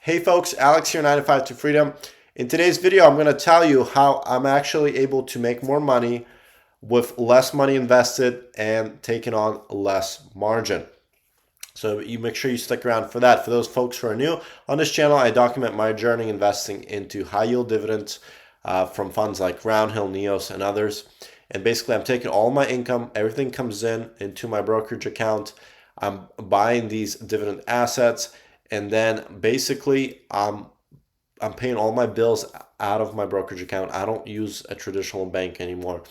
Hey folks, Alex here, 9 to 5 to Freedom. In today's video, I'm going to tell you how I'm actually able to make more money with less money invested and taking on less margin. So you make sure you stick around for that. For those folks who are new on this channel, I document my journey investing into high yield dividends from funds like Roundhill, Neos, and others. And basically, I'm taking all my income, everything comes in into my brokerage account. I'm buying these dividend assets, and then basically I'm paying all my bills out of my brokerage account. I don't use a traditional bank anymore.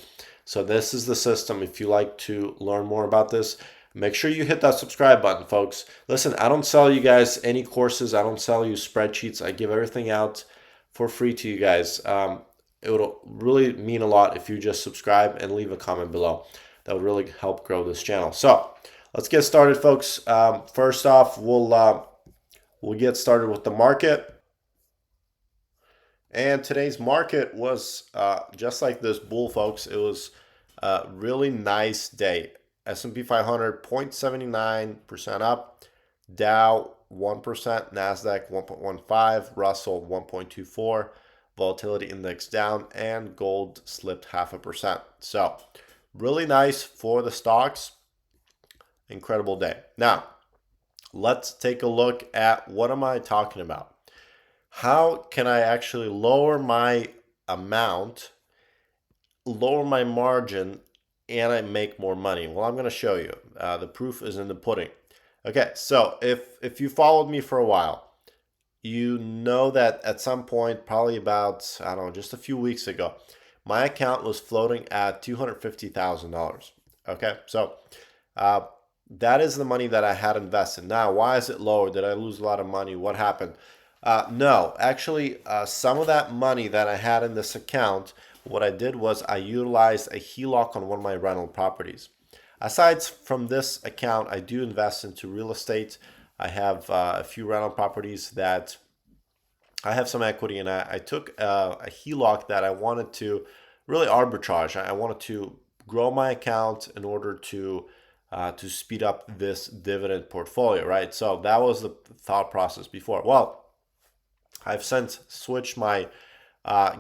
So this is the system. If you like to learn more about this, make sure you hit that subscribe button, folks. Listen, I don't sell you guys any courses. I don't sell you spreadsheets. I give everything out for free to you guys. It would really mean a lot if you just subscribe and leave a comment below. That would really help grow this channel. So let's get started, folks. First off, we'll get started with the market. And today's market was just like this bull, folks. It was a really nice day. S&P 500 0.79% up, Dow 1%, Nasdaq 1.15, Russell 1.24, volatility index down, and gold slipped 0.5%. So really nice for the stocks. Incredible day. Now let's take a look at what am I talking about. How can I actually lower my amount, lower my margin, and I make more money? Well, I'm going to show you. The proof is in the pudding. Okay, so if you followed me for a while, you know that at some point, probably about, I don't know, just a few weeks ago, my account was floating at $250,000. Okay, so that is the money that I had invested. Now, why is it lower? Did I lose a lot of money? What happened? No, actually, some of that money that I had in this account, what I did was I utilized a HELOC on one of my rental properties. Aside from this account, I do invest into real estate. I have a few rental properties that I have some equity in. I took a HELOC that I wanted to really arbitrage. I wanted to grow my account in order to speed up this dividend portfolio, right? So that was the thought process before. Well, I've since switched my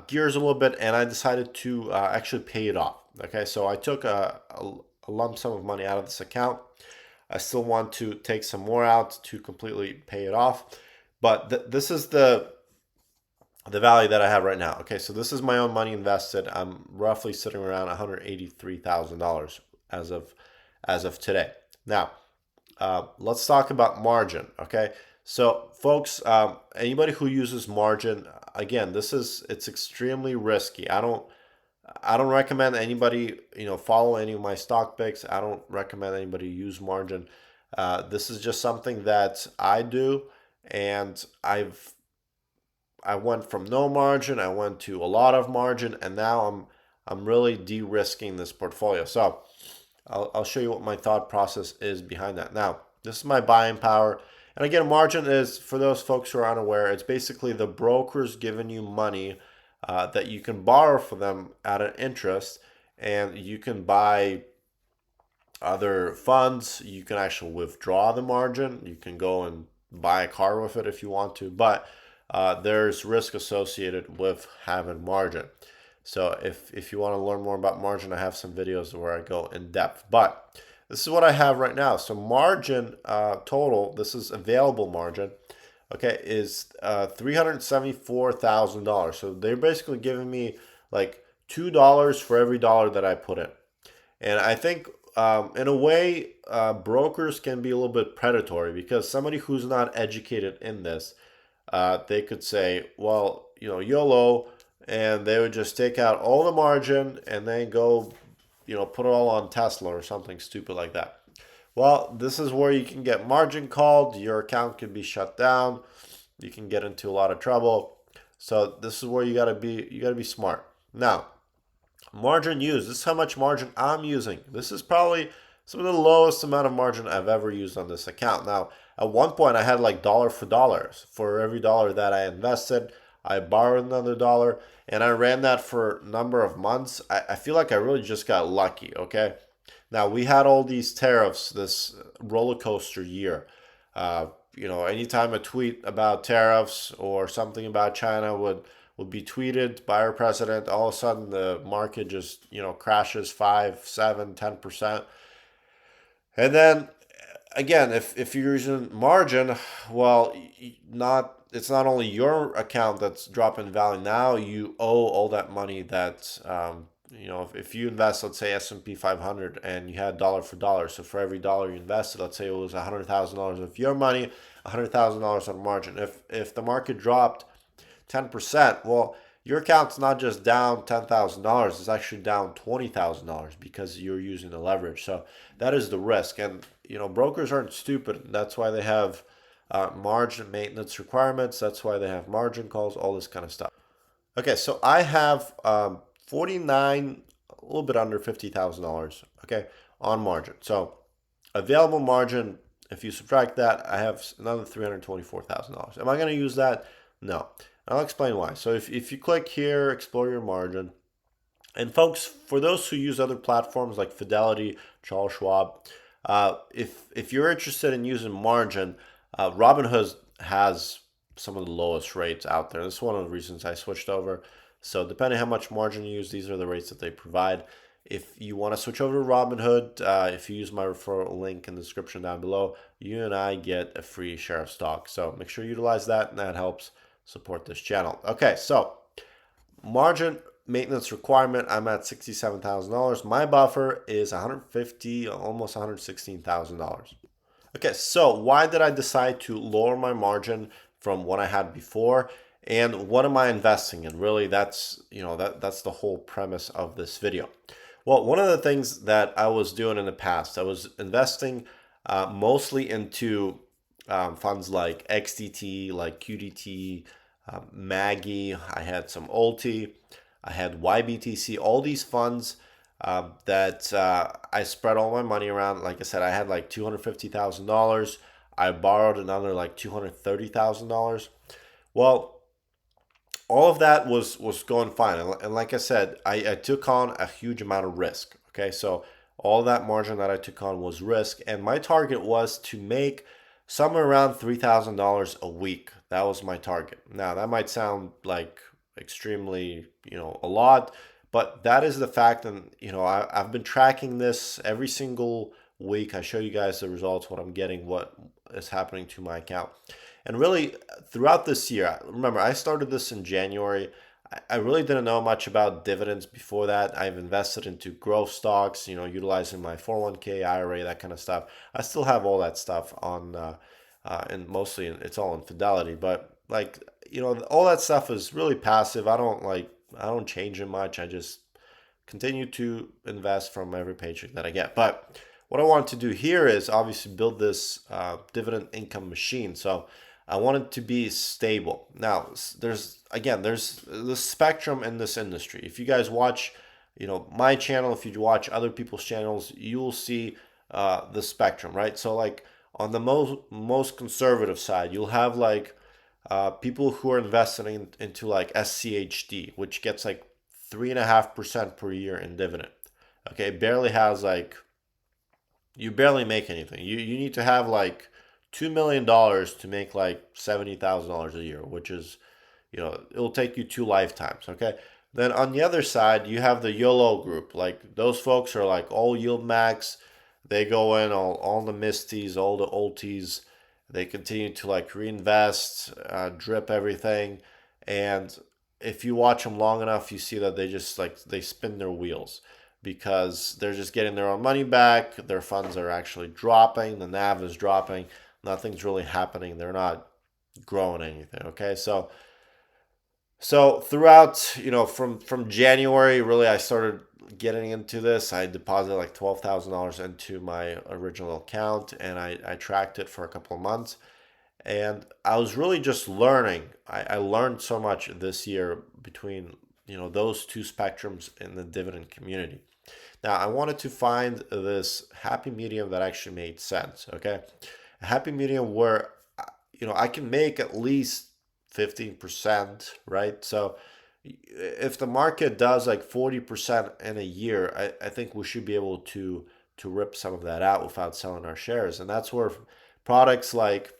gears a little bit, and I decided to actually pay it off. Okay, so I took a lump sum of money out of this account. I still want to take some more out to completely pay it off, but this is the value that I have right now. Okay, so this is my own money invested. I'm roughly sitting around $183,000 as of today. Now, let's talk about margin. Okay. So folks, anybody who uses margin, again, it's extremely risky. I don't recommend anybody, follow any of my stock picks. I don't recommend anybody use margin. This is just something that I do, and I went from no margin, I went to a lot of margin, and now I'm really de-risking this portfolio. So I'll show you what my thought process is behind that. Now, this is my buying power. And again, margin is, for those folks who are unaware, it's basically the brokers giving you money that you can borrow for them at an interest, and you can buy other funds. You can actually withdraw the margin. You can go and buy a car with it if you want to, but there's risk associated with having margin. So if you want to learn more about margin, I have some videos where I go in depth, but this is what I have right now. So margin total, this is available margin, okay, is $374,000. So they're basically giving me like $2 for every dollar that I put in. And I think in a way, brokers can be a little bit predatory, because somebody who's not educated in this, they could say, well, YOLO, and they would just take out all the margin and then go put it all on Tesla or something stupid like that. Well, this is where you can get margin called. Your account can be shut down. You can get into a lot of trouble. So this is where you gotta be smart. Now, margin used. This is how much margin I'm using. This is probably some of the lowest amount of margin I've ever used on this account. Now, at one point I had like dollar for dollars. For every dollar that I invested, I borrowed another dollar, and I ran that for a number of months. I feel like I really just got lucky, okay? Now, we had all these tariffs, this roller coaster year. anytime a tweet about tariffs or something about China would be tweeted by our president, all of a sudden the market just crashes 5, 7, 10%. And then again, if you're using margin, well, not it's not only your account that's dropping value. Now you owe all that money that if you invest, let's say S&P 500, and you had dollar for dollar. So for every dollar you invested, let's say it was $100,000 of your money, $100,000 on margin. If the market dropped 10%, well, your account's not just down $10,000, it's actually down $20,000 because you're using the leverage. So that is the risk. And, brokers aren't stupid. That's why they have margin maintenance requirements. That's why they have margin calls, all this kind of stuff. Okay, so I have 49, a little bit under $50,000, okay, on margin. So available margin, if you subtract that, I have another $324,000. Am I going to use that? No. I'll explain why. So if you click here, explore your margin, and folks, for those who use other platforms like Fidelity, Charles Schwab, if you're interested in using margin, Robinhood has some of the lowest rates out there. This is one of the reasons I switched over. So depending how much margin you use, these are the rates that they provide. If you want to switch over to Robinhood, if you use my referral link in the description down below, you and I get a free share of stock. So make sure you utilize that, and that helps support this channel. Okay, so margin maintenance requirement, I'm at $67,000. My buffer is $150, almost $116,000. Okay, so why did I decide to lower my margin from what I had before? And what am I investing in? Really, that's that's the whole premise of this video. Well, one of the things that I was doing in the past, I was investing mostly into funds like XDT, like QDT, Maggie. I had some Ulti, I had YBTC, all these funds that I spread all my money around. Like I said, I had like $250,000. I borrowed another like $230,000. Well, all of that was going fine. And like I said, I took on a huge amount of risk. Okay, so all that margin that I took on was risk. And my target was to make somewhere around $3,000 a week. That was my target. Now, that might sound like extremely, a lot, but that is the fact. And, I've been tracking this every single week. I show you guys the results, what I'm getting, what is happening to my account. And really, throughout this year, remember, I started this in January. I really didn't know much about dividends before that. I've invested into growth stocks, utilizing my 401k, IRA, that kind of stuff. I still have all that stuff on, and mostly it's all in Fidelity. But like, all that stuff is really passive. I don't change it much. I just continue to invest from every paycheck that I get. But what I want to do here is obviously build this dividend income machine. So I want it to be stable. Now, there's the spectrum in this industry. If you guys watch, my channel, if you watch other people's channels, you will see the spectrum, right? So like on the most conservative side, you'll have like people who are investing into like SCHD, which gets like 3.5% per year in dividend. Okay, barely has like, you barely make anything. You need to have like $2 million to make like $70,000 a year, which is, it'll take you 2 lifetimes. Okay. Then on the other side, you have the YOLO group. Like those folks are like all yield max. They go in all the misties, all the ulties. They continue to like reinvest, drip everything. And if you watch them long enough, you see that they just like, they spin their wheels because they're just getting their own money back. Their funds are actually dropping. The NAV is dropping. Nothing's really happening. They're not growing anything. Okay. So throughout, from January, really, I started getting into this. I deposited like $12,000 into my original account, and I tracked it for a couple of months. And I was really just learning. I learned so much this year between, those two spectrums in the dividend community. Now, I wanted to find this happy medium that actually made sense. Okay. A happy medium where, I can make at least 15%, right? So if the market does like 40% in a year, I think we should be able to rip some of that out without selling our shares. And that's where products like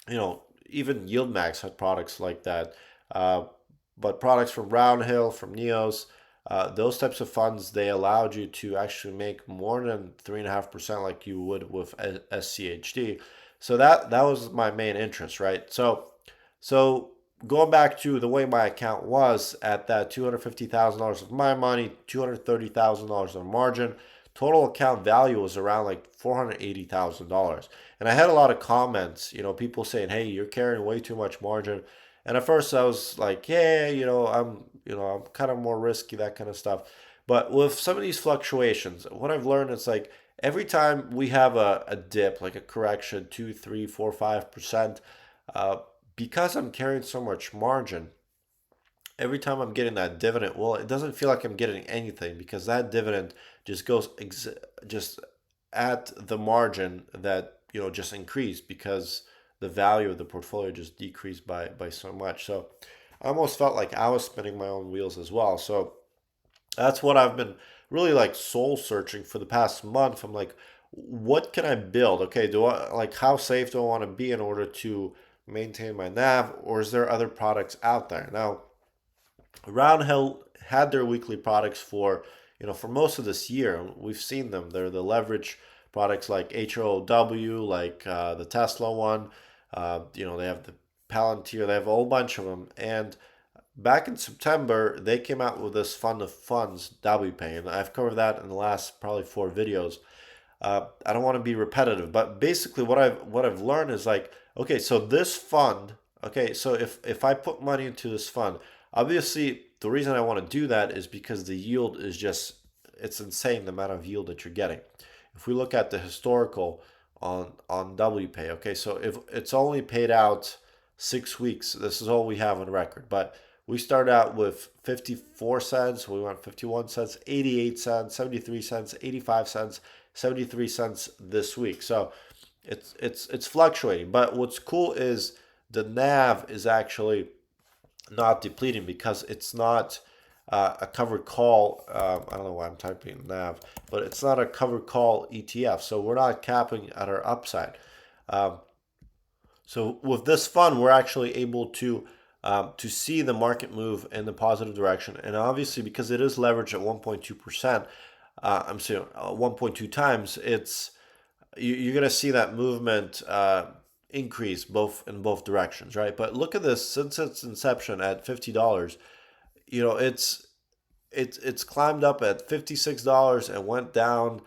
Even YieldMax had products like that. Uh, but products from Roundhill, from Neos, those types of funds, they allowed you to actually make more than 3.5% like you would with SCHD. So that was my main interest, right? So going back to the way my account was at that $250,000 of my money, $230,000 of margin, total account value was around like $480,000. And I had a lot of comments, people saying, "Hey, you're carrying way too much margin." And at first I was like, "Yeah, I'm kind of more risky, that kind of stuff." But with some of these fluctuations, what I've learned is like every time we have a dip, like a correction, 2, 3, 4, 5%, uh, because I'm carrying so much margin, every time I'm getting that dividend, well, it doesn't feel like I'm getting anything because that dividend just goes just at the margin that just increased because the value of the portfolio just decreased by so much. So I almost felt like I was spinning my own wheels as well. So that's what I've been really like soul searching for the past month. I'm like, what can I build? Okay, do I like how safe do I want to be in order to maintain my NAV, or is there other products out there? Now, Roundhill had their weekly products for most of this year. We've seen them. They're the leverage products like HOW, like the Tesla one. They have the Palantir. They have a whole bunch of them. And back in September, they came out with this fund of funds, Wpay, and I've covered that in the last probably 4 videos. I don't want to be repetitive, but basically what I've learned is like, okay, so this fund, okay, so if I put money into this fund, obviously the reason I want to do that is because the yield is just it's insane the amount of yield that you're getting. If we look at the historical on Wpay, okay, so if it's only paid out 6 weeks, this is all we have on record, but we started out with 54 cents, we went 51 cents, 88 cents, 73 cents, 85 cents, 73 cents this week. So it's fluctuating. But what's cool is the NAV is actually not depleting because it's not a covered call. I don't know why I'm typing NAV, but it's not a covered call ETF. So we're not capping at our upside. Um, so with this fund, we're actually able to see the market move in the positive direction, and obviously because it is leveraged at 1.2%, I'm saying 1.2 times, you're gonna see that movement increase in both directions, right? But look at this since its inception at $50, it's climbed up at $56 and went down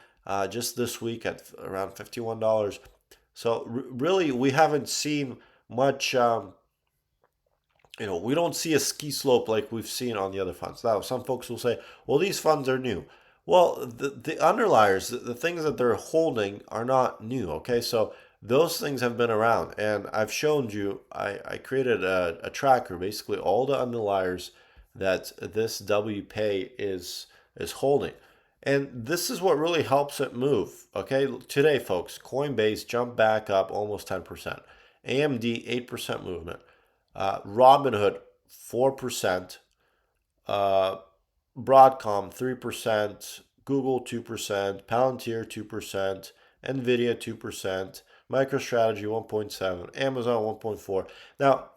just this week at around $51. So really, we haven't seen much. We don't see a ski slope like we've seen on the other funds. Now, some folks will say, well, these funds are new. Well, the underliers, the things that they're holding are not new, okay? So those things have been around. And I've shown you, I created a tracker, basically all the underliers that this WPay is holding. And this is what really helps it move, okay? Today, folks, Coinbase jumped back up almost 10%. AMD, 8% movement. Robinhood 4%, uh, Broadcom 3%, Google 2%, Palantir 2%, Nvidia 2%, MicroStrategy 1.7, Amazon 1.4. Now,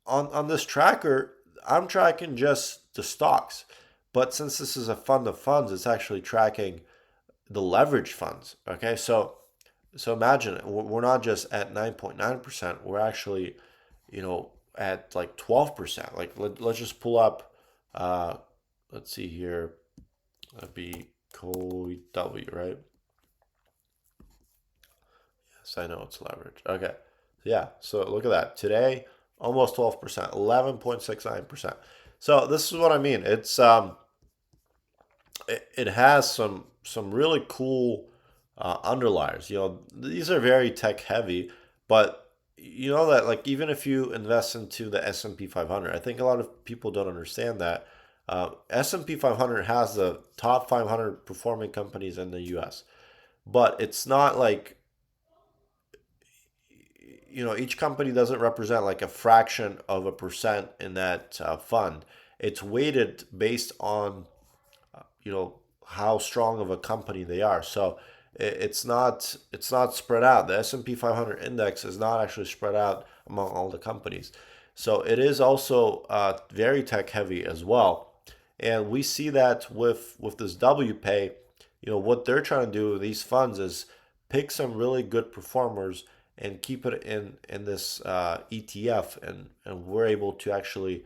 on this tracker, I'm tracking just the stocks, but since this is a fund of funds, it's actually tracking the leverage funds. Okay, so imagine we're not just at 9.9%, we're actually at like 12%. Like let's just pull up, let's see here, that'd be COW, right? Yes, I know it's leverage. Okay, yeah, so look at that. Today, almost 12%, 11.69%. So this is what I mean. It has some really cool underliers. These are very tech heavy, but you know that like even if you invest into the S&P 500, I think a lot of people don't understand that S&P 500 has the top 500 performing companies in the U.S. But it's not like each company doesn't represent like a fraction of a percent in that fund. It's weighted based on how strong of a company they are. So it's not spread out. The S&P 500 index is not actually spread out among all the companies. So it is also very tech heavy as well. And we see that with this Wpay, what they're trying to do with these funds is pick some really good performers and keep it in this ETF, and we're able to actually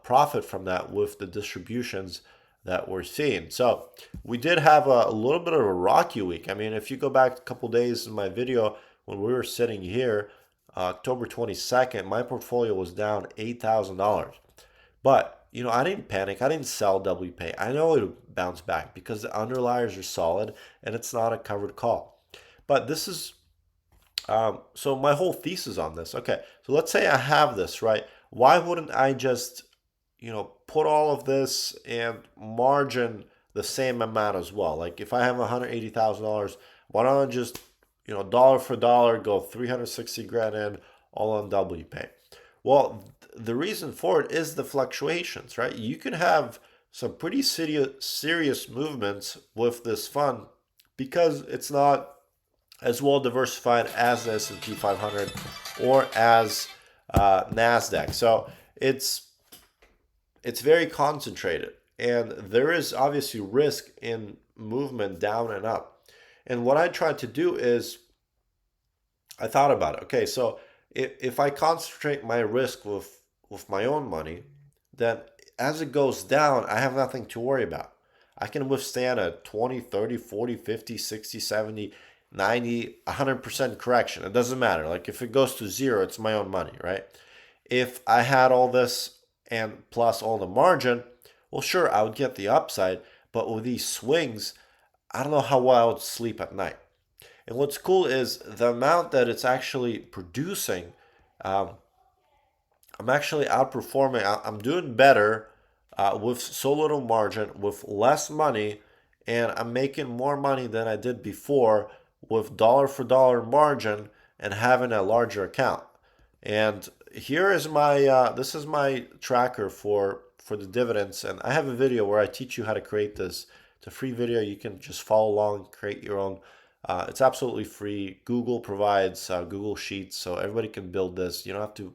profit from that with the distributions that we're seeing. So we did have a little bit of a rocky week. I mean, if you go back a couple days in my video when we were sitting here, October 22nd, my portfolio was down $8,000. But, I didn't panic. I didn't sell Wpay. I know it'll bounce back because the underliers are solid and it's not a covered call. But this is, so my whole thesis on this. Okay, so let's say I have this, right? Why wouldn't I just, put all of this and margin the same amount as well? Like if I have $180,000, why don't I just, dollar for dollar go 360 grand in all on Wpay? Well, the reason for it is the fluctuations, right? You can have some pretty serious movements with this fund because it's not as well diversified as the S&P 500 or as Nasdaq. So it's very concentrated, and there is obviously risk in movement down and up. And what I tried to do is I thought about it. Okay, so if I concentrate my risk with my own money, then as it goes down, I have nothing to worry about. I can withstand a 20, 30, 40, 50, 60, 70, 90, 100% correction. It doesn't matter. Like if it goes to zero, it's my own money, right? If I had all this and plus all the margin, well, sure, I would get the upside. But with these swings, I don't know how well I would sleep at night. And what's cool is the amount that it's actually producing. I'm actually outperforming. I'm doing better with so little margin, with less money, and I'm making more money than I did before with dollar for dollar margin and having a larger account. And here is my this is my tracker for the dividends, and I have a video where I teach you how to create this. It's a free video. You can just follow along, create your own. It's absolutely free. Google provides Google Sheets, so everybody can build this. You don't have to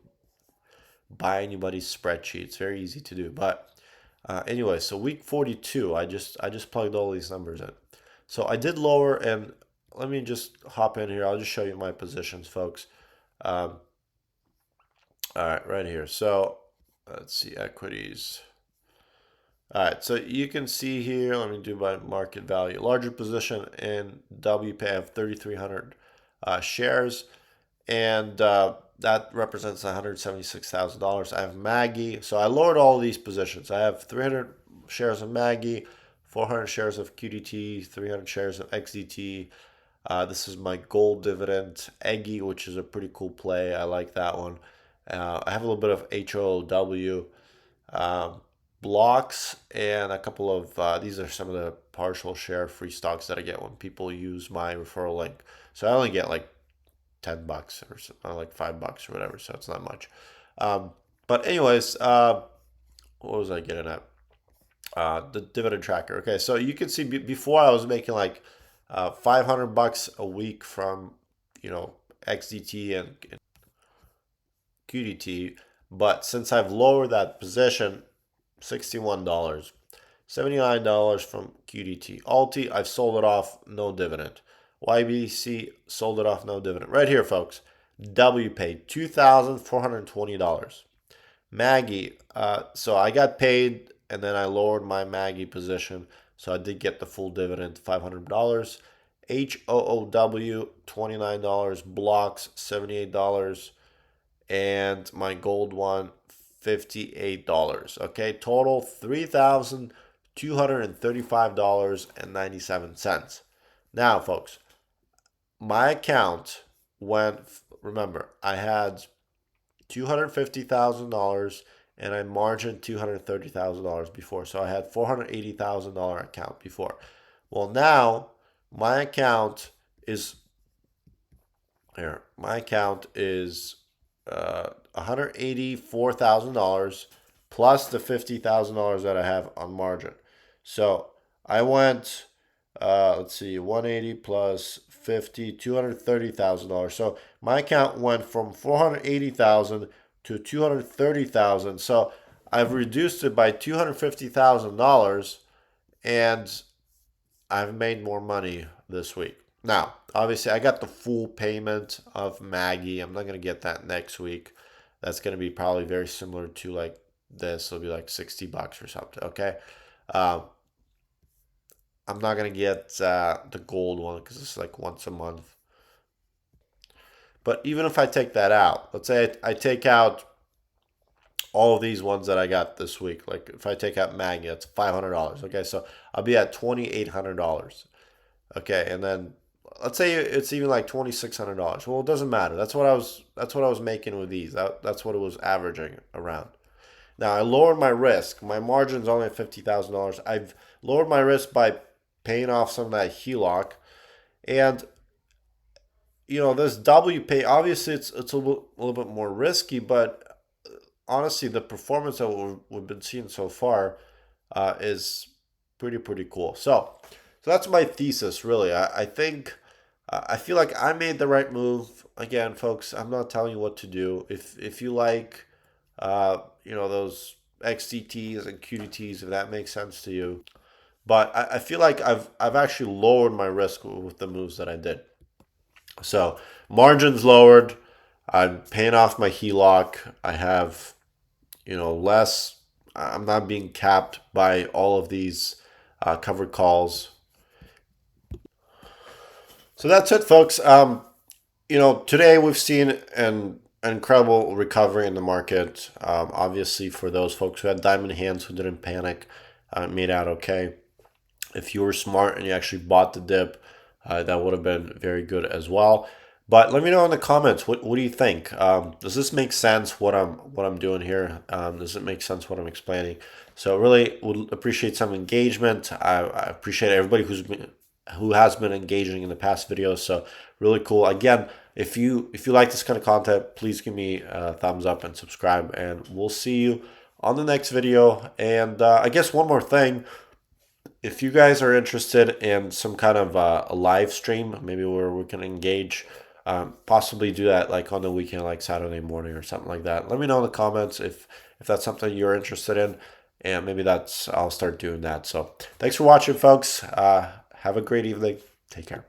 buy anybody's spreadsheet. It's very easy to do. But anyway, so week 42, I just plugged all these numbers in. So I did lower, and let me just hop in here. I'll just show you my positions, folks. All right, right here. So let's see, equities. All right, so you can see here, let me do my market value. Larger position in Wpay, I have 3,300 shares, and that represents $176,000. I have Maggie, so I lowered all these positions. I have 300 shares of Maggie, 400 shares of QDT, 300 shares of XDT. This is my gold dividend, Eggy, which is a pretty cool play. I like that one. I have a little bit of HOW. Blocks, and a couple of these are some of the partial share free stocks that I get when people use my referral link. So I only get like $10 or like $5 or whatever, so it's not much. But anyways, what was I getting at? The dividend tracker. Okay, so you can see before I was making like $500 a week from XDT and QDT, but since I've lowered that position, $61, $79 from QDT. Alti, I've sold it off, no dividend. YBC, sold it off, no dividend. Right here, folks. Wpay, $2,420. Maggie, so I got paid, and then I lowered my Maggie position, so I did get the full dividend, $500. HOOW, $29. Blocks, $78. And my gold one, $58. Okay, total $3,235.97. Now, folks, my account went, remember, I had $250,000 and I margined $230,000 before. So I had $480,000 account before. Well, now my account is here. My account is $184,000 plus the $50,000 that I have on margin. So I went, let's see, 180 plus 50, $230,000. So my account went from 480,000 to 230,000. So I've reduced it by $250,000, and I've made more money this week. Now, obviously, I got the full payment of Maggie. I'm not gonna get that next week. That's gonna be probably very similar to like this. It'll be like $60 or something. Okay. Um, I'm not gonna get the gold one because it's like once a month. But even if I take that out, let's say I take out all of these ones that I got this week. Like if I take out Maggie, it's $500. Okay, so I'll be at $2,800. Okay, and then let's say it's even like $2,600. Well, it doesn't matter. That's what I was making with these. That's what it was averaging around. Now I lowered my risk. My margin's only at $50,000. I've lowered my risk by paying off some of that HELOC, and this Wpay, obviously it's a little bit more risky, but honestly, the performance that we've been seeing so far is pretty cool. So that's my thesis, really. I think I feel like I made the right move. Again, folks, I'm not telling you what to do. If you like, those XDTs and QDTs, if that makes sense to you. But I feel like I've actually lowered my risk with the moves that I did. So margins lowered. I'm paying off my HELOC. I have, less. I'm not being capped by all of these covered calls. So that's it, folks. Today we've seen an incredible recovery in the market. Obviously, for those folks who had diamond hands who didn't panic, made out okay. If you were smart and you actually bought the dip, that would have been very good as well. But let me know in the comments, what do you think? Does this make sense what I'm doing here? Does it make sense what I'm explaining? So really would appreciate some engagement. I appreciate everybody who has been engaging in the past videos. So really cool. Again, if you like this kind of content, please give me a thumbs up and subscribe, and we'll see you on the next video. And I guess one more thing. If you guys are interested in some kind of a live stream, maybe where we can engage, possibly do that like on the weekend, like Saturday morning or something like that. Let me know in the comments if that's something you're interested in, and maybe I'll start doing that. So thanks for watching, folks. Have a great evening. Take care.